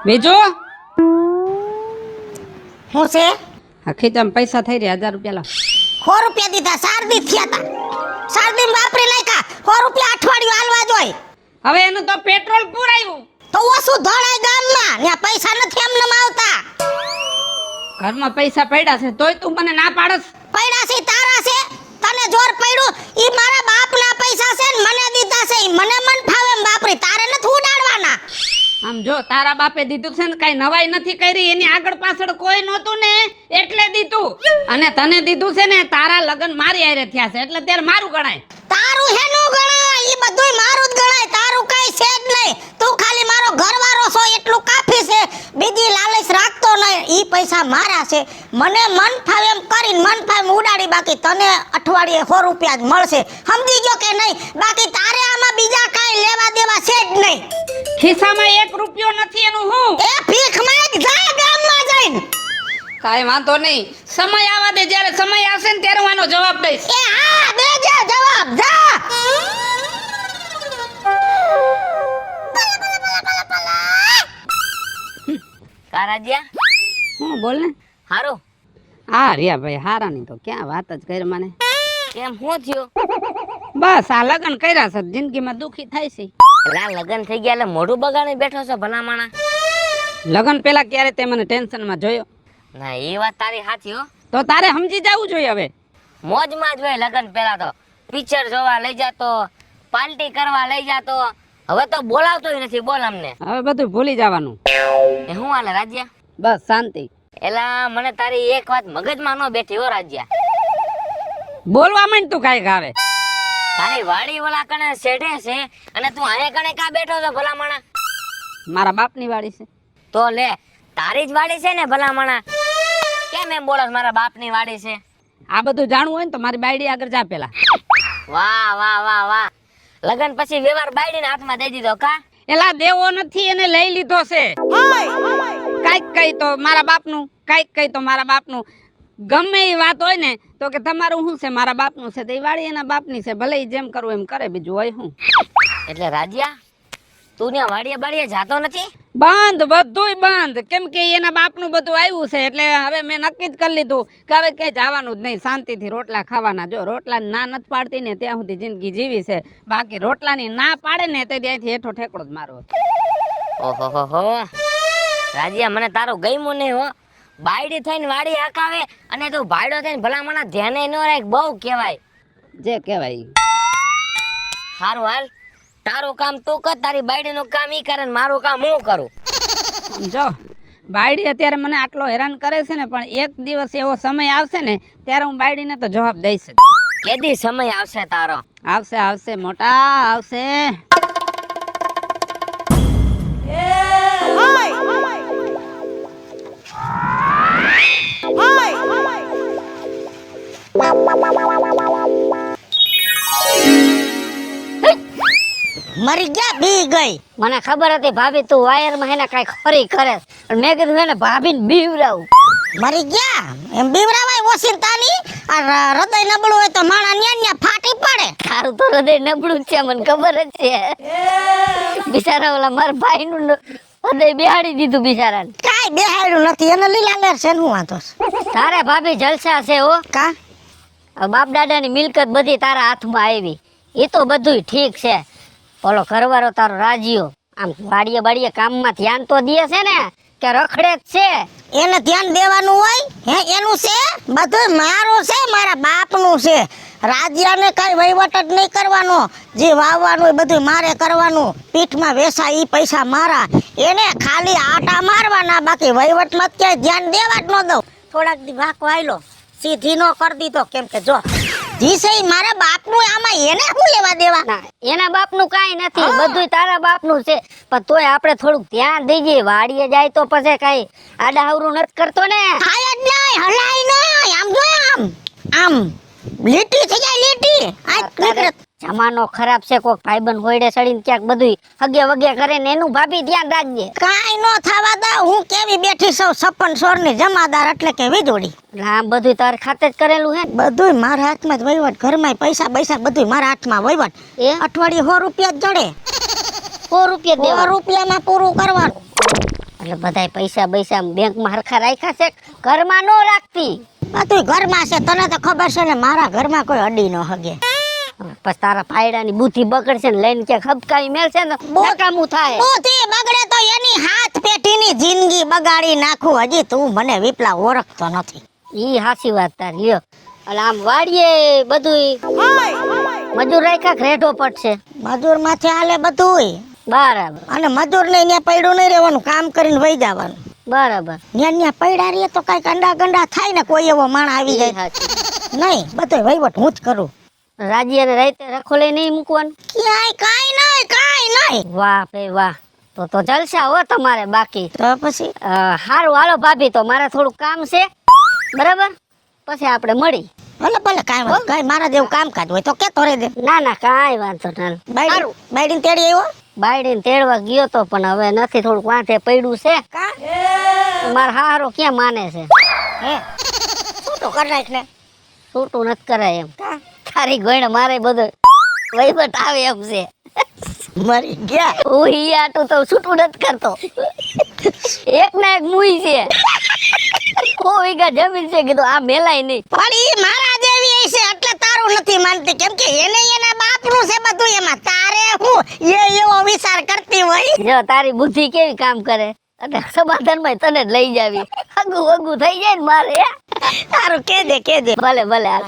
બીજું હું છે આ ખીચામાં પૈસા થઈ રહ્યા 1000 રૂપિયા લાવ. 100 રૂપિયા દીધા, 4 દી થયા તા. 4 દિન વાપરી નાખ્યા. 100 રૂપિયા અઠવાડિયું હાલવા જોઈ. હવે એનું તો પેટ્રોલ પૂરાયું. તો ઓછું ધોળાય ગામમાં. ત્યાં પૈસા નથી એમનેમ આવતા. ઘરમાં પૈસા પડ્યા છે તોય તું મને ના પાડસ. પૈડા છે તારા છે. તને જોર પડ્યું. ઈ મારા બાપના પૈસા છે ને મને દીધા છે. ઈ મને મન ફાવે એમ વાપરી. તારે નથી ઉડાડવાના. આમ જો તારા બાપે દીધું છે ને કઈ નવાઈ નથી કરી, એની આગળ પાછળ કોઈ નહોતું ને એટલે દીધું. અને તને દીધું છે ને તારા લગન મારી હારે થયા છે એટલે ત્યારે મારું ગણાય. તારું હેનું ગણાય? ઈ બધુંય મારું જ ગણાય. તારું કઈ છે જ નહીં. તું ખાલી મારો ઘરવાળો છો એટલું કાફી છે. બીજી લાલચ રાખતો નહીં. ઈ પૈસા મારા છે. મને મન ફાવે એમ કરીને મન ફાવે એમ ઉડાડી. બાકી તને અઠવાડિયે 100 રૂપિયા જ મળશે. સમજી ગયો કે નહીં? બાકી તારે આમાં બીજા કાંઈ લેવા દેવા છે જ નહીં. ખિસ્સામાં 1 રૂપિયો નથી એનું હું. એ ભીખ માંગ જા ગામમાં જઈને. કાઈ વાંધો નહીં, સમય આવવા દે, જ્યારે સમય આવશે ને ત્યારે હું આનો જવાબ દઈશ. એ હા દેજે જવાબ જા. કારાજિયા હું બોલ ને. હારું હા રિયા ભાઈ હારાની તો ક્યાં વાત જ કરી મને. કેમ હું થયું? બસ આ લગન કર્યા છે જિંદગીમાં દુખી થાય છે. એલા લગન થઈ ગયા એટલે મોઢું બગાડી બેઠો છો ભલા માણા. લગન પેલા ક્યારે તે મને ટેન્શનમાં જોયો? ના એ વાત તારી સાચી હો. તો તારે સમજી જવું જોઈએ. હવે મોજમાં જ હોય લગન પેલા તો પિક્ચર જોવા લઈ જાતો, પાર્ટી કરવા લઈ જાતો. હવે તો બોલાવતોય નથી. બોલ અમને. હવે બધું ભૂલી જવાનું. એ હું હાલે રાજ્યા? બસ શાંતિ. એલા મને તારી એક વાત મગજમાં ન બેઠી હો રાજ્યા. બોલવા માંડ તું કાંઈક આવે. તારી વાડી ઓલા કણે શેઢે છે અને તું આને કણે કા બેઠો છો ભલા માણા? મારા બાપની વાડી છે. તો લે તારી જ વાડી છે ને ભલા માણા. કેમ એમ બોલસ મારા બાપની વાડી છે? આ બધું જાણવું હોય ને તો મારી બાયડી આગળ જા પેલા. વાહ વાહ વાહ વાહ. લગન પછી વ્યવહાર બાયડીના હાથમાં દઈ દીધો કા? એલા દેવો નથી, એને લઈ લીધો છે. કાઈક કઈ તો મારા બાપનું, કાઈક કઈ તો મારા બાપનું. ગમે એ વાત હોય ને તો કે તમારું શું છે, મારા બાપનું છે. તો એ વાડી એના બાપની છે, ભલે ઈ જેમ કરવું એમ કરે, બીજું હોય શું. એટલે રાજ્યા તું ત્યાં વાડીએ બાડીએ જાતો નથી? બંધ, બધુંય બંધ. કેમ કે એના બાપનું બધું આવ્યું છે એટલે હવે મેં નક્કી જ કરી લીધું કે હવે કઈ જવાનું જ નહીં. શાંતિથી રોટલા ખાવાના. જો રોટલાની ના નથી પાડતી ને ત્યાં સુધી જિંદગી જીવી છે. બાકી રોટલાની ના પાડે ને તે ત્યાંથી હેઠો ઠેકડો જ મારો. ઓહો હો રાજ્યા મને તારું ગમ્યું નહીં હો. બાયડી થઈને વાડી હકાવે અને તું ભાઈડો થઈને ભલા મને ધ્યાને ન રાખ. બહુ કહેવાય. જે કહેવાય. સારું હાલ, તારું કામ તું કર, તારી બાયડીનું કામ ઈ કરે ને મારું કામ હું કરું. જો બાયડી અત્યારે મને આટલો હેરાન કરે છે ને, પણ એક દિવસ એવો સમય આવશે ને ત્યારે હું બાયડીને તો જવાબ દઈશ. કેદી સમય આવશે તારો? આવશે આવશે મોટા આવશે. મરી ગયા બી ગઈ. મને ખબર હતી ભાભી તું વાયરમાં હેને કઈ ખરી કરે. મેં કીધું એને ભાભીને બીવરાવું. મરી ગયા એમ બીવરાવાય ઓસિંતાની. આ હૃદય નબળું હોય તો માણા ન્યા ન્યા ફાટી પડે. તારું તો હૃદય નબળું છે મને ખબર જ છે. બિચારા ઓલા મારા ભાઈનું હૃદય બેહાડી દીધું બિચારાને. કાઈ બેહાડ્યું નથી. એને લીલા લેર છે ને હું વાંધો છે. તારે ભાભી જલસા છે હો. કા બાપ દાદાની મિલકત બધી તારા હાથમાં આવી. એ તો બધુંય ઠીક છે. ઓલો ઘરવાળો તારો રાજીયો આમ વાડીએ બાડીએ કામમાં ધ્યાન તો દે છે ને કે રખડે જ છે? એને ધ્યાન દેવાનું હોય હે? એનું છે બધું મારું છે, મારા બાપનું છે. રાજ્યાને કઈ વહીવટ જ નહીં કરવાનો. જે વાવવાનું હોય બધું મારે કરવાનું. પીઠમાં વેસા ઈ પૈસા મારા. એને ખાલી આટા મારવાના. બાકી વહીવટમાં ક્યાંય ધ્યાન દેવા જ ન દઉં. થોડાક દી વાંકો આયલો સીધી નો કરી દીધો. કેમ કે જો જી છે ઈ મારા બાપનું. આમાં એને શું લેવા દેવા? ના એના બાપનું કાઈ નથી, બધુંય તારા બાપનું છે. પણ તોય આપણે થોડુંક ધ્યાન દઈએ. વાડીએ જાય તો પછી કઈ આડાહવરું નથી કરતો ને? થાય જ નહીં, હલાય નહીં. આમ જો આમ લીટી થઈ જાય લીટી. આ નીકળે. જમાનો ખરાબ છે. કોક ભાઈબંધ હોયડે ચડીને ક્યાંક બધું હગે વગે કરે ને એનું ભાભી ધ્યાન રાખજે. કાઈ નો થવા દઉં. હું કેવી બેઠી સૌ 56 સોરની જમાદાર એટલે કે વીજોડી. આમ બધું તારે ખાતે જ કરેલું હે? બધુંય મારા હાથમાં જ વહીવટ. ઘરમાં પૈસા પૈસા બધુંય મારા હાથમાં વહીવટ. એ અઠવાડિયે 100 રૂપિયા જ જડે. 100 રૂપિયા 100 દેવા. રૂપિયામાં પૂરું કરવાનું. એટલે બધાય પૈસા બેંકમાં હરખા રાખ્યા છે, ઘરમાં નો રાખતી. બધું ઘરમાં છે, તને તો ખબર છે ને મારા ઘરમાં કોઈ અડી ન હગે. પછી તારા ફાયડાની બુદ્ધિ બગડશે ને લઈને ક્યાંક હબકાવી મેલશે ને નકામું થાય. બુદ્ધિ બગડે તો એની હાથ પેટીની જિંદગી બગાડી નાખું. હજી તું મને વિપલા ઓળખતો નથી. ઈ હાસી વાત તારી લ્યો. એટલે આમ વાડીએ બધુંય મજૂર રાખ્યા કે રેઢો પડશે? મજૂર માથે હાલે બધુંય. બરાબર અને મજૂર ને ત્યાં પડ્યું નહીં રહેવાનું, કામ કરીને વહી જવાનું. બરાબર. ત્યાં પડ્યા રહીએ તો કઈક અંડા ગંડા થાય ને, કોઈ એવો માણ આવી ઈ જાય. હાચી. નહીં, બધો વહીવટ હું જ કરું. રાજીયાને રાતે રખોલે નહીં મૂકવાનું? ક્યાંય કાંઈ નહીં. વાહ ભાઈ વાહ, તો જલસા હો તમારે. બાકી તો પછી હારું હાલો ભાભી, તો મારે થોડું કામ છે, બરાબર? પછી આપણે મળી. ભલે કાંઈ મારા જેવું કામકાજ હોય તો કેતો રહી દે. ના કાંઈ વાંધો ના. હારું. બાયડીને તેડી આવ્યો? બાયડીને તેડવા ગયો તો પણ હવે નથી, થોડુંક વાંધે પડ્યું છે. મારા હારો ક્યાં માને છે? હે શું તો કર નાખ ને. છૂટું નથી કરાય એમ. તારી ગોઈને મારે બધું વહીવટ આવે એમ છે. મરી ગયા. હું ઈ આટું તો છૂટું નથી કરતો. એક ના એક મુઈ છે. વીઘા જમીન છે, કીધું આ મેલાય નહીં. પણ ઈ મારા જેવી છે એટલે તારું નથી માનતી, કેમ કે એને એના બાપનું છે બધું. એમાં તારે હું એવો વિચાર કરતી હોય. જો તારી બુદ્ધિ કેવી કામ કરે, અને સમાધાનમાં તને જ લઈ જાવી. હગું થઈ જાય ને મારે. તારું કેજે. ભલે હાલ.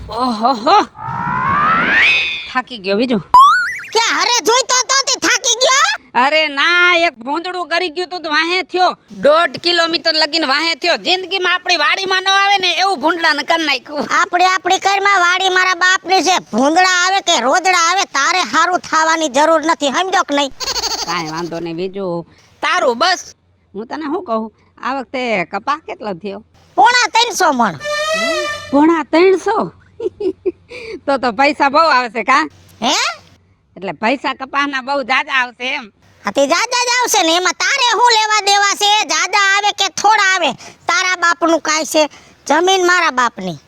ઓહો થાકી ગયો બીજું. કે અરે જોઈતો તો તે થાકી ગયો? અરે ના, એક ભૂંદડું કરી ગયું તું તો વાહે થયો. 1.5 કિલોમીટર લગીને વાહે થયો. જિંદગીમાં આપણી વાડીમાં ન આવે ને એવું ભૂંડડાને કરી નાખ્યું. આપણી ઘરમાં વાડી મારા બાપની છે. ભૂંદડા આવે કે રોદડા આવે તારે હારું થવાની જરૂર નથી, સમજો કે નહીં? કાંઈ વાંધો નહીં બીજું તારું. બસ હું તને શું કહું, આ વખતે કપાસ કેટલો થયો? 350 મણ. 350? તો પૈસા બહુ આવશે કા? હે એટલે પૈસા કપાસના બહુ જાજા આવશે એમ? તે જાજા જ આવશે ને, એમાં તારે શું લેવા દેવા છે? જાજા આવે કે થોડા આવે, તારા બાપનું કાંઈ છે? જમીન મારા બાપની,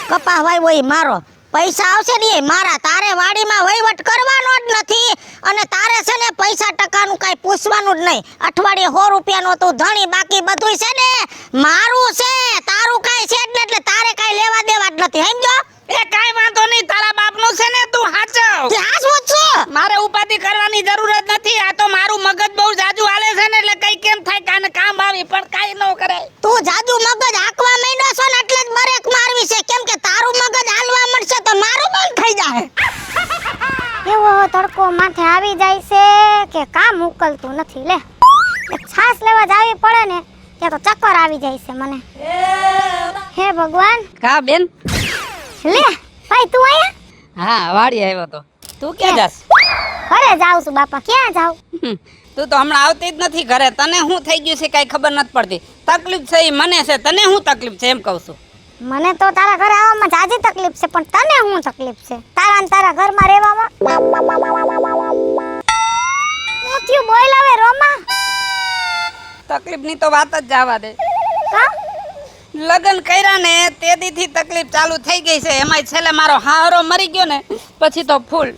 કપાસ વાવ્યો એ મારો, પૈસા આવશે ને એ મારા. તારે વાડીમાં વહીવટ કરવાનો જ નથી, અને તારે છે ને પૈસા ટકાનું કાંઈ પૂછવાનું જ નહીં. અઠવાડિયે 100 રૂપિયાનો તું ધણી, બાકી બધું છે ને મારું છે. તારું કાંઈ છે જ ને, એટલે તારે કાંઈ લેવા દેવા જ નથી, સમજો? એ કાંઈ વાંધો નહીં, તારા બાપનું છે ને તું હાચવ. હાચવું જ છું. મારે ઉપાધિ કરવાની જરૂર જ નથી. આ તો મારું મગજ બહુ જાજુ હાલે છે ને, એટલે કઈ કેમ થાય કાને કામ આવી પણ કાંઈ ન કરાય. તું જાજુ મગજ હાંકવા માંડ્યો છો ને એટલે જ બ્રેક મારવી છે, કેમ કે તારું મગજ હાલવા મળશે તો મારું બંધ થઈ જાય. એવો તડકો માથે આવી જાય છે કે કામ ઉકલતું નથી. લે એક છાસ લેવા જાવી પડે ને ત્યાં તો ચક્કર આવી જાય છે મને. હે ભગવાન. કા બેન? લે ભાઈ તું આયા? હા, વાડી આવ્યો તો. તું ક્યાં જાસ? ઘરે જાઉં છું બાપા. ક્યાં જાઉં? તું તો હમણાં આવતી જ નથી ઘરે. તને શું થઈ ગયું છે કાંઈ ખબર નથી પડતી. તકલીફ છે ઈ મને છે, તને શું તકલીફ છે એમ કહું છું. મને તો તારા ઘરે આવવામાં જાજી તકલીફ છે, પણ તને શું તકલીફ છે તારા ને તારા ઘરમાં રહેવામાં? હું થયું બોલ હવે રોમા. તકલીફની તો વાત જ જવા દે. કા? લગ્ન કર્યા ને તે દીથી તકલીફ ચાલુ થઈ ગઈ છે. એમાંય છેલ્લે મારો હારો મરી ગયો ને પછી તો ફૂલ.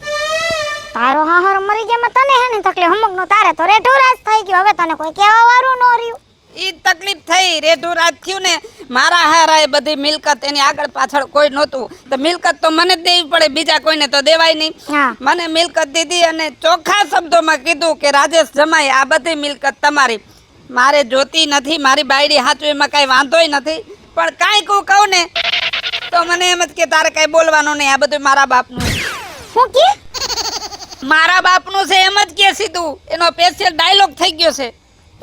તારો હાહરો મરી ગયા તને હે ને તકલીફ? હમકનો તારે તો રેઠુરાજ થઈ ગયો. હવે તને કોઈ કહેવા વાળું ન રહ્યું. ઈ તકલીફ થઈ, રેઢું રાત થયું ને. મારા હારાએ બધી મિલકત, એની આગળ પાછળ કોઈ નહોતું, તો મિલકત તો મને જ દેવી પડે, બીજા કોઈને તો દેવાય નહીં. હા. મને મિલકત દીધી અને ચોખ્ખા શબ્દોમાં કીધું કે રાજેશ જમાઈ આ બધી મિલકત તમારી. મારે જોતી નથી, મારી બાયડી હાચું, એમાં કાંઈ વાંધોય નથી. પણ કાંઈ કહું ને તો મને એમ જ કે તારે કાંઈ બોલવાનું નહીં, આ બધું મારા બાપનું. હું કે મારા બાપનું છે એમ જ કે સીધું. એનો સ્પેશિયલ ડાયલોગ થઈ ગયો છે.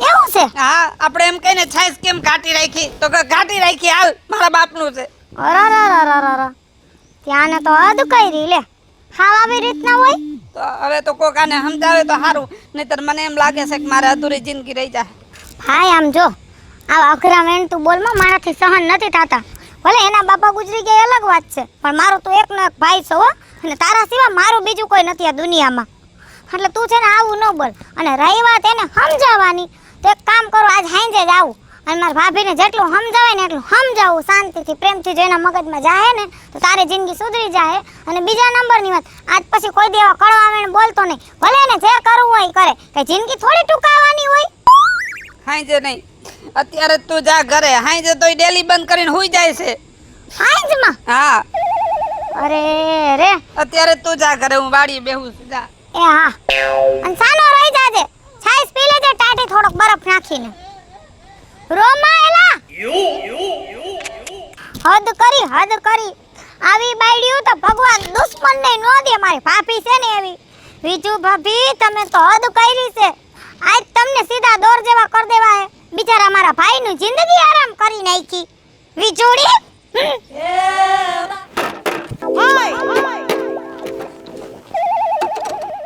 એવું છે? હા, આપણે એમ કહીને છાઈસ કેમ કાઢી રાખી, તો કે કાઢી રાખી, હાલ મારા બાપનું છે. અરરરરરરર. ત્યાંને તો હદ કરી લે. હાવ આવી રીતના હોય? તો હવે તો કોક આને સમજાવે તો સારું, નહીતર મને એમ લાગે છે કે મારે અધૂરી જિંદગી રહી જાય. ભાઈ આમ જો, આવા અઘરા વેણ તું બોલમાં મારાથી સહન નથી થતા. ભલે એના બાપા ગુજરી ગયા અલગ વાત છે, પણ મારો તો એકનો એક ભાઈ છે હો, અને તારા સિવાય મારું બીજું કોઈ નથી આ દુનિયામાં. એટલે તું છે ને આવું ન બોલ. અને રહી વાત એને સમજાવવાની, તો એક કામ કરો, આજ સાંજે જ આવું અને મારા ભાભીને જેટલું સમજાવે ને એટલું સમજાવું શાંતિથી પ્રેમથી જો એના મગજમાં જાય ને તો તારી જિંદગી સુધરી જાય. અને બીજા નંબરની વાત, આજ પછી કોઈ દેવા કળવાને બોલતો નહીં. ભલે એને જે કરવું હોય એ કરે, કઈ જિંદગી થોડી ટૂંકાવાની હોય. હાંજે નહીં, અત્યારે જ તું જા ઘરે. હાંજે તોય ડેલી બંધ કરીને હુઈ જાય છે. હાંજમાં હા, અરે રે અત્યારે જ તું જા ઘરે, હું વાડીએ બેહું છું. જા. એ હા, અને સાનો રહી જાજે. છાઈસ પી લેજે ટાટી થોડોક બરફ નાખીને. રોમા એલા હદ કરી આવી બાયડીયું તો ભગવાન દુશ્મનને નો દે. મારી ભાભી છે ને એવી. વિજુ ભાભી તમે તો હદ કરી છે. આજ તમને સીધા દોર જેવા કરી દેવા હે. બિચારા મારા ભાઈનું જિંદગી આરામ કરી નાખી. વિજુડી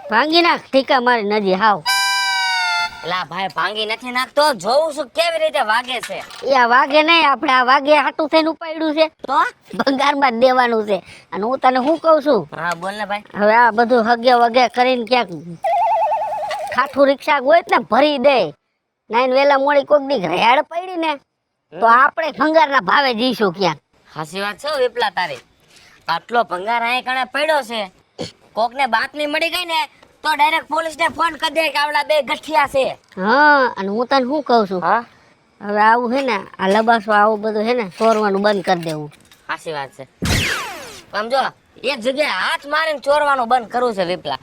ભાંગી નાખ ઠીકા મારી નજી હાવ. એલા ભાઈ ભાંગી નથી નાખતો, જોઉં છું કેવી રીતે વાગે છે. એ આ વાગે નહીં, આપણે આ વાગે હાટું થઈને ઉપાડ્યું છે તો ભંગારમાં જ દેવાનું છે. અને હું તને શું કહું છું, હા બોલ ને ભાઈ. હવે આ બધું હગે વગે કરીને ક્યાંક ખાઠું રિક્ષા હોય ને ભરી દે. નાઈન વેલા મોડી કોક દી રેડ પડી ને તો આપણે ભંગારના ભાવે જઈશું ક્યાંક. હાસી વાત છે વિપલા તારી. આટલો ભંગાર અહીં કણે પડ્યો છે, કોકને બાતમી મળી ગઈ ને તો ડાયરેક્ટ પોલીસને ફોન કરી દે કે આવડા બે ગઠિયા છે. હા, અને હું તને શું કહું છું, હા હવે આવું હે ને આ લબાસો આવું બધું હે ને ચોરવાનું બંધ કરી દેવું. હાસી વાત છે. સમજો એક જગ્યાએ હાથ મારીને ચોરવાનું બંધ કરવું છે વિપલા.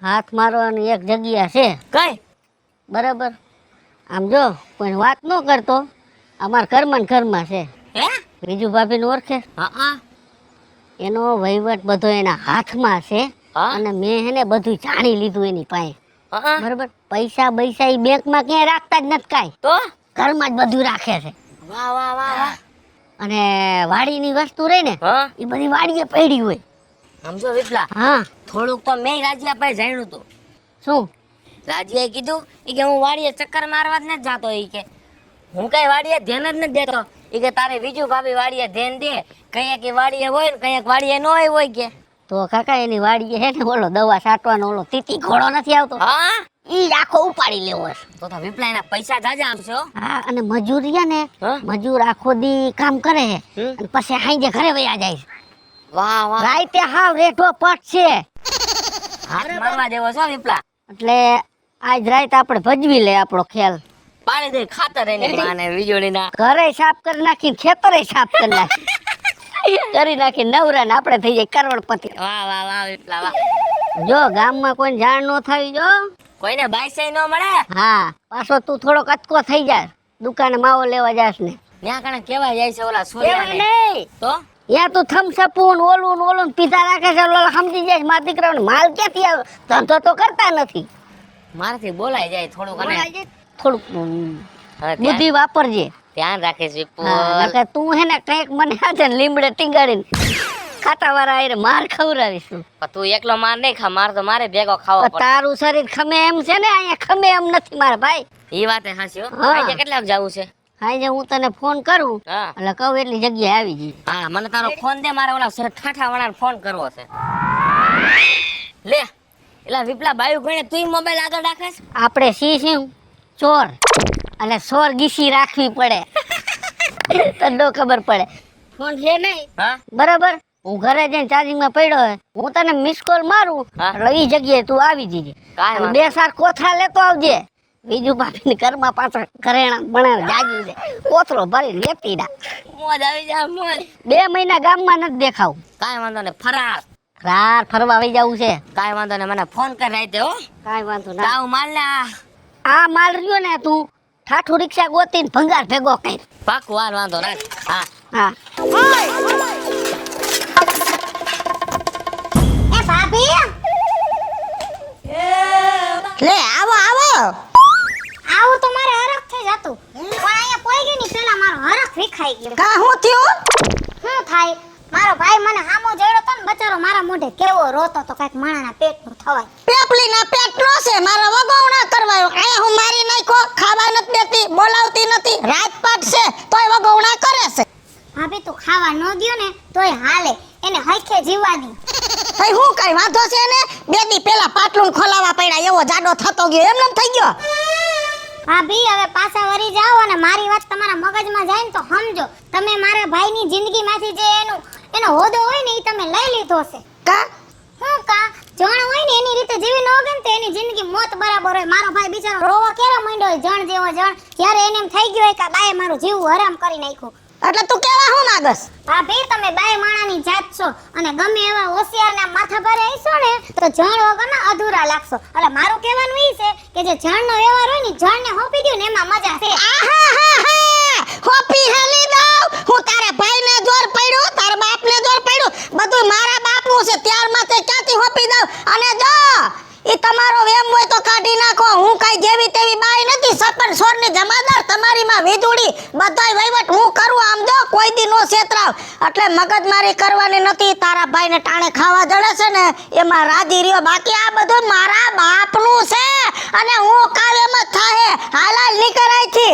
હાથ મારવાની એક જગ્યા છે કઈ બરાબર. આમ જો કોઈ વાત ન કરતો, અમાર ઘરમાં ને ઘરમાં છે. હે બીજું ભાભીને ઓળખે, હા એનો વહીવટ બધો એના હાથમાં છે. હા અને મેં હેને બધું જાણી લીધું એની પાસે. હા બરાબર, પૈસા બૈસા ઈ બેંકમાં ક્યાંય રાખતા જ નથી કાંઈ, તો ઘરમાં જ બધું રાખે છે. વાહ વાહ વાહ વાહ. અને વાડીની વસ્તુ રહી ને હા એ બધી વાડીએ પડી હોય. સમજો વિપલા, હા, થોડુંક તો મેં રાજીયા પાસે જાણ્યું હતું. શું રાજીએ કીધું ઈ કે હું વાડીએ ચક્કર મારવા જ નથી જાતો. ઈ કે હું કઈ વાડીએ ધ્યાન જ નથી દેતો. ઈ કે તારે બીજું ભાભી વાડીએ ધ્યાન દે. કઈક ઈ વાડીએ હોય ને કઈક વાડીએ ન હોય કે. તો કાકા એની વાડીએ હે ને ઓલો દવા છાંટવાનો ઓલો તીતી ઘોડો નથી આવતો, હા ઈ આખો ઉપાડી લેવો છે. તો વિપલા એના પૈસા જાજા આપશે હો. હા, અને મજૂરિયા ને હા? મજૂર આખો દી કામ કરે છે હમ? અને પછી હાંજે ઘરે વયા જાય છે. વાહ વાહ, રાતે હાવ રેઠો પટ છે. હાથ મારવા જેવો છો વિપલા. એટલે આજ રાત આપણે ભજવી લે આપણો ખ્યાલ. પાડી દે ખાતર એની માને વીજળીના. ઘરે સાફ કરી નાખી, ખેતરે સાફ કરી નાખી, કરી નાખી નવરા ને આપણે થઈ જાય કરોડપતિ. વાહ વાહ વાહ વિપલા વાહ. જો ગામમાં કોઈ જાણ ન થાય જો. કોઈને બાઈસે ન મળે. હા, પાછો તું થોડો કચકો થઈ જાય, દુકાને માવો લેવા જાસ ને. ત્યાં કણે કેવા જાય છે ઓલા એવા સૂર્યને. નહીં, તો ત્યાં તું થમસપું ને ઓલું ને ઓલું ને પીધા રાખે છે. ઓલા સમજી જાય મારા દીકરાઓને માલ ક્યાંથી આવે, ધંધો તો કરતા નથી. મારાથી બોલાઈ જાય થોડુંક. અને થોડુંક હવે બુદ્ધિ વાપરજે. ધ્યાન રાખે છે હા, નકર તું હે ને કંઈક મને આજે લીમડે ટીંગાડીને ખાતા વાળા આઈને માર ખવડાવીશું. તું એકલો માર નહીં ખા, માર તો મારે ભેગો ખાવો પડે. તારું શરીર ખમે એમ છે ને, અહીંયા ખમે એમ નથી મારા ભાઈ. ઈ વાતે હાચી હો. હા. આજે કેટલાક જાવું છે? આજે હું તને ફોન કરું હા એટલે કહું એટલી જગ્યાએ આવી જઈ. હા, મને તારો ફોન દે, મારે ઓલા સર ઠાઠા વાળાને ફોન કરવો છે. લે એલા વિપલા બાયુ ગણે તું મોબાઈલ આગળ રાખે છે. આપણે શું ચોર એટલે સોર ગીસી રાખવી પડે. તને ખબર પડે. ફોન છે નહીં હા બરાબર, હું ઘરે જઈને ચાર્જિંગમાં પડ્યો હોય, હું તને મિસ કોલ મારું હા. એટલે ઈ જગ્યાએ તું આવી જજે. કાંઈ અને વાંધો 2 સાર કોથળા લેતો આવજે. બીજું ભાભીને ઘરમાં પાછા ઘરેણા બનાવે જાગ્યું છે, કોથળો ભરી લેતી ડા. મોજ આવી જા મોજ. 2 મહિના ગામમાં નથી દેખાવું. કાંઈ વાંધો ને ફરાર. રાર ફરવા આવી જવું છે. કાંઈ વાંધો ને મને ફોન કરી રાતે હો. કાંઈ વાંધો ના. તાવ માલ ને આ માલ રહ્યો ને તું ઠાઠું રિક્ષા ગોતીને ભંગાર ભેગો કર. પાકું વાર વાંધો રાખ. હા હા, એ ભાભી લે આવો આવો. આવું તો મારે હરખ થઈ જતું, પણ અહીંયા પોઈ ગઈ ની પેલા મારો હરખ વિખાઈ ગયો. કા હું થયું? શું થાય, મારો ભાઈ મને હામો જોડ્યો તો ને બચારો મારા મોઢે કેવો રોતો તો કાંઈક માણાના પેટનું થવાય. પેપલીના પેટનો છે, મારો વગવણા કરવાયો. અહીંયા હું મારી નાખ્યો, ખાવા નથી દેતી, બોલાવતી નથી, રાજપાટ છે તોય વગવણા કરે છે. ભાભી તું ખાવા ન દ્યો ને તોય હાલે, એને હરખે જીવવા દી. ભાઈ હું કઈ વાંધો છે ને? 2 દી પહેલા પાટલું ખોલાવા પડ્યા, એવો જાડો થતો ગયો, એમ થઈ ગયો. ભાભી હવે પાછા વળી જાઓ અને મારી વાત તમારા મગજમાં જાય ને તો સમજો તમે મારા ભાઈની જિંદગીમાંથી જે એનો હોદો હોય ને એ તમે લઈ લીધો છે. કા હું કા જણ હોય ને એની રીતે જીવી ન હોગે ને તો એની જિંદગી મોત બરાબર હોય. મારો ભાઈ બિચારો રોવા કેરો માંડ્યો હોય જણ જેવો જણ, જ્યારે એને એમ થઈ ગયું હોય કે આ બાએ મારું જીવવું હરામ કરી નાખ્યું. એટલે તું કેવા હું માંગસ? ભાભી તમે બાય માણાની જાત છો અને ગમે એવા હોશિયારના માથા ભારે આવીશો ને તો જણ વગરના અધૂરા લાગશો. એટલે મારું કહેવાનું ઈ છે કે જે જણનો વ્યવહાર હોય ને જણને હોપી દ્યો ને એમાં મજા છે. હોપી હેલી દઉં હું તારા ભાઈને જોર પડ્યું, તારા બાપને જોર પડ્યું, બધું મારા બાપનું છે. ત્યારમાં તે ક્યાંથી હોપી દઉં? અને જો ઈ તમારો વેમ હોય તો કાઢી નાખો. હું કાઈ જેવી તેવી બાઈ નથી, સપન સોરની જમાદાર તમારીમાં વીજળી બધાય વહીવટ હું કરું. આમ જો કોઈ દી નો છેતરાવ. એટલે મગજમારી કરવાની નથી. તારા ભાઈને ટાણે ખાવા જડે છે ને એમાં રાજી રહ્યો, બાકી આ બધું મારા બાપનું છે અને હું કાલ એમ જ થાહે. હાલાલ નીકળાય છે.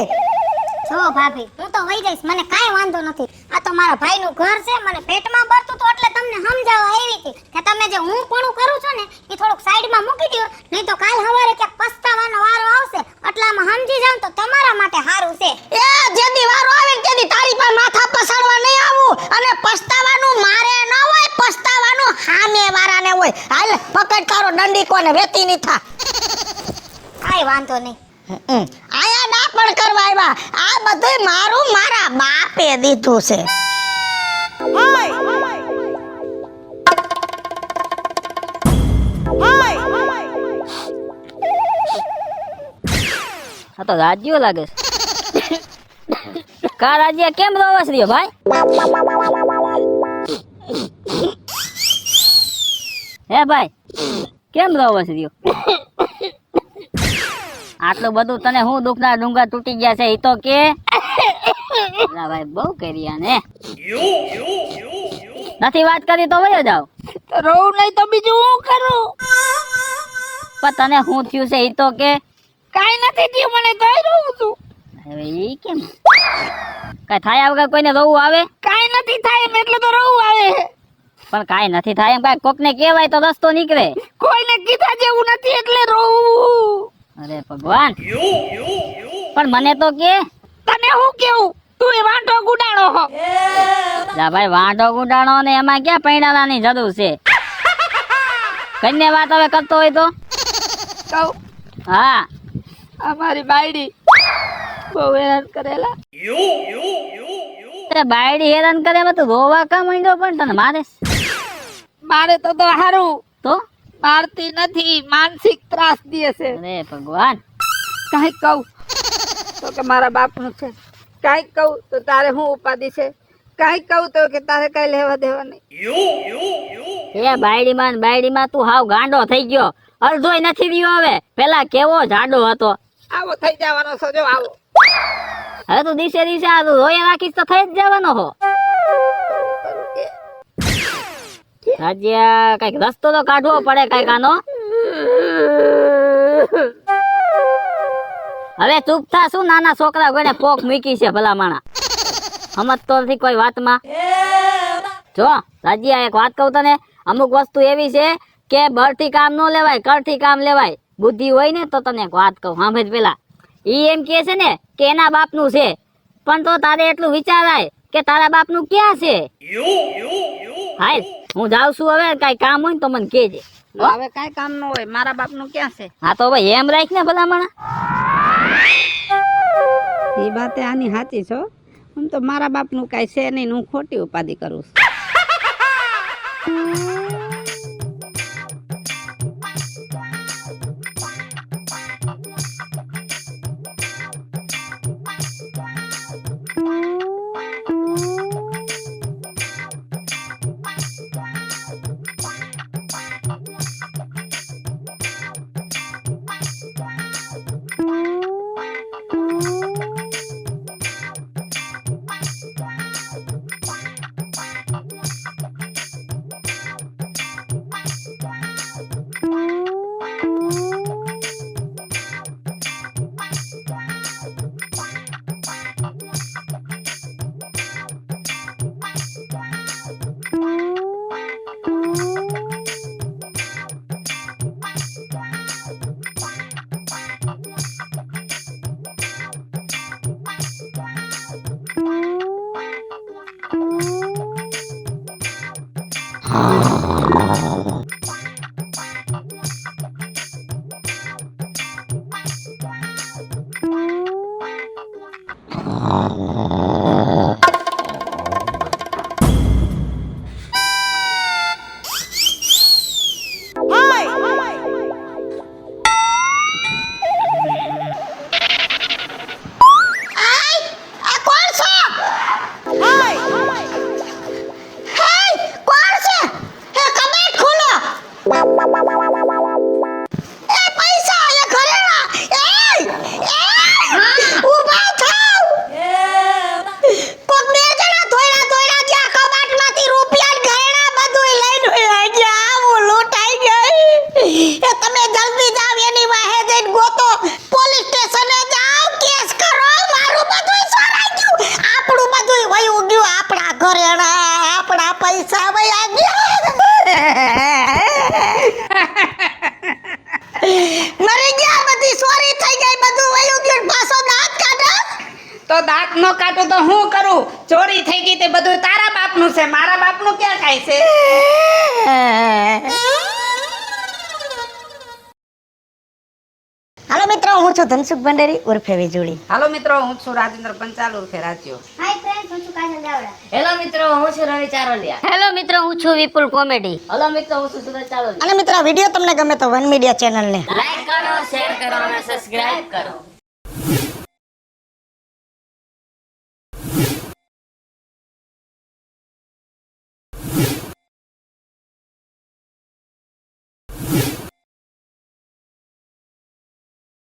જો ભાભી હું તો વઈ જઈશ, મને કાઈ વાંધો નથી. આ તો મારા ભાઈનું ઘર છે, મને પેટમાં બરતું તો એટલે તમને સમજાવવા આવી હતી કે તમે જે હું પણ કરું છું ને એ થોડુંક સાઈડમાં મૂકી દો, નહીં તો કાલ સવારે ક્યાંક પસ્તાવાનો વારો આવશે. એટલામાં સમજી જાવ તો તમારા માટે સારું છે. એ જેદી વારો આવે ને તેદી તારી પાસે માથા પસાડવા નહીં આવું. અને પસ્તાવાનું મારે ન હોય, પસ્તાવાનું સામે વાળાને હોય. હાલ પકડ તારો દંડી કોને વેતી ની થા. કાઈ વાંધો નહીં. આયા ના પણ કરવા આવ્યા. આ બધું મારું મારા બાપે દીધું છે. આ તો રાજ્યો લાગે છે. કા રાજ્ય કેમ રોવસ રહ્યો ભાઈ? હે ભાઈ કેમ રોવસ રહ્યો? આટલું બધું તને હું દુખના ડુંગા તૂટી ગયા છે એ તો કે. ભાઈ બહુ કર્યા ને, નથી વાત કરી તો વયો જાવ. રોવું નહીં તો બીજું હું કરું? પણ તને શું થયું છે એ તો કે. કાઈ નથી થયું, મને તો રોવું છું. હવે ઈ કેમ કઈ થાય વગર કોઈને રોવું આવે? કાઈ નથી થાય એમ એટલે તો રોવું આવે. પણ કાઈ નથી થાય એમ કાઈ કોકને કહેવાય તો રસ્તો નીકળે. કોઈને કીધા જેવું નથી એટલે રોવું. અરે ભગવાન, પણ મને તો કે. તને હું કેવું? તું એ વાંઢો ગુડાણો હો. લા ભાઈ વાંઢો ગુડાણો ને એમાં ક્યાં પૈણાલાની જરૂર છે? કઈને વાત હવે કરતો હોય તો કહું હા. અમારી બાયડી બહુ હેરાન કરેલા. તે બાયડી હેરાન કરે એમાં તું રોવા કા માંડ્યો? પણ તને મારે મારે તો હારું તો મારતી નથી, માનસિક ત્રાસ દે છે. અરે ભગવાન, કાંઈ કહું તો કે મારા બાપનું છે, કાંઈ કહું તો તારે હું ઉપાધિ છે, કાંઈ કહું તો કે તારે કઈ લેવા દેવા નહીં. એ બાયડીમાં તું હાવ ગાંડો થઈ ગયો. અડધોય નથી રહ્યો હવે. પેલા કેવો જાડો હતો. આવો થઈ જવાનો છો જો આવો. હવે તું દિવસે દિવસે આ રોયા રાખીશ તો થઈ જ જવાનો હો. રાજ્યા કઈક રસ્તો તો કાઢવો પડે કઈક આનો. હવે ચૂપ થા. શું નાના છોકરા કોઈને પોક મૂકી છે ભલા માણા? સમજતો નથી કોઈ વાતમાં. જો રાજ્યા એક વાત કહું તને, અમુક વસ્તુ એવી છે કે બળથી કામ ન લેવાય, કરથી કામ લેવાય. બુદ્ધિ હોય ને તો તને એક વાત કહું સાંભળ. પેલા ઈ એમ કે છે ને કે એના બાપનું છે, પણ તો તારે એટલું વિચારાય કે તારા બાપનું ક્યાં છે. હાલ હું જાઉં છું, હવે કઈ કામ હોય ને તો મને કહેજે. હવે કાંઈ કામ ન હોય, મારા બાપનું ક્યાં છે? હા તો ભાઈ એમ રાખ ને ભલા માણા. એ વાત આની સાચી છો. આમ તો મારા બાપનું કાંઈ છે નહીં, હું ખોટી ઉપાધિ કરું છું. આ કોણ છે? કોણ છે? એ કમેન્ટ ખોલો. એ પૈસા એ ઘરેણા. ઊભા થાવ. કોક બે જણા ધોયડા જ્યાં કબાટમાંથી રૂપિયા ને ઘરેણા બધુંય લઈને વયા ગયા. હું લૂંટાઈ ગઈ. એ તમે જલ્દી જાવ એની વાહે જઈને ગોતો. પોલીસ સ્ટેશને જાવ, કેસ કરો. મારું બધુંય સોરાઈ ગયું. આપણું બધુંય વયું ગયું. આપણા ઘરેણા, આપણા પૈસા વયા ગયા. મરી ગયા, બધી ચોરી થઈ ગઈ, બધું વયું ગયું. પાછો દાંત કાઢો. તો દાંત નો કાઢું તો હું કરું? ચોરી થઈ ગઈ તે બધું તારા બાપનું છે, મારા બાપનું ક્યાં કાંઈ છે? હાલો મિત્રો, હું છું ધનસુખ ભંડેરી ઉર્ફે વીજળી. હાલો મિત્રો, હું છું રાજેન્દ્ર પંચાલ ઉર્ફે રાજ્યો. હાય ફ્રેન્ડ્સ, હું છું કાજલ ચાવડા. હેલો મિત્રો, હું છું રવિ ચારોલિયા. હેલો મિત્રો, હું છું વિપુલ કોમેડી. હેલો મિત્રો, હું છું સુરજ ચારોલિયા. અને મિત્રો, વિડીયો તમને ગમે તો વન મીડિયા ચેનલને લાઈક કરો, શેર કરો અને સબસ્ક્રાઇબ કરો.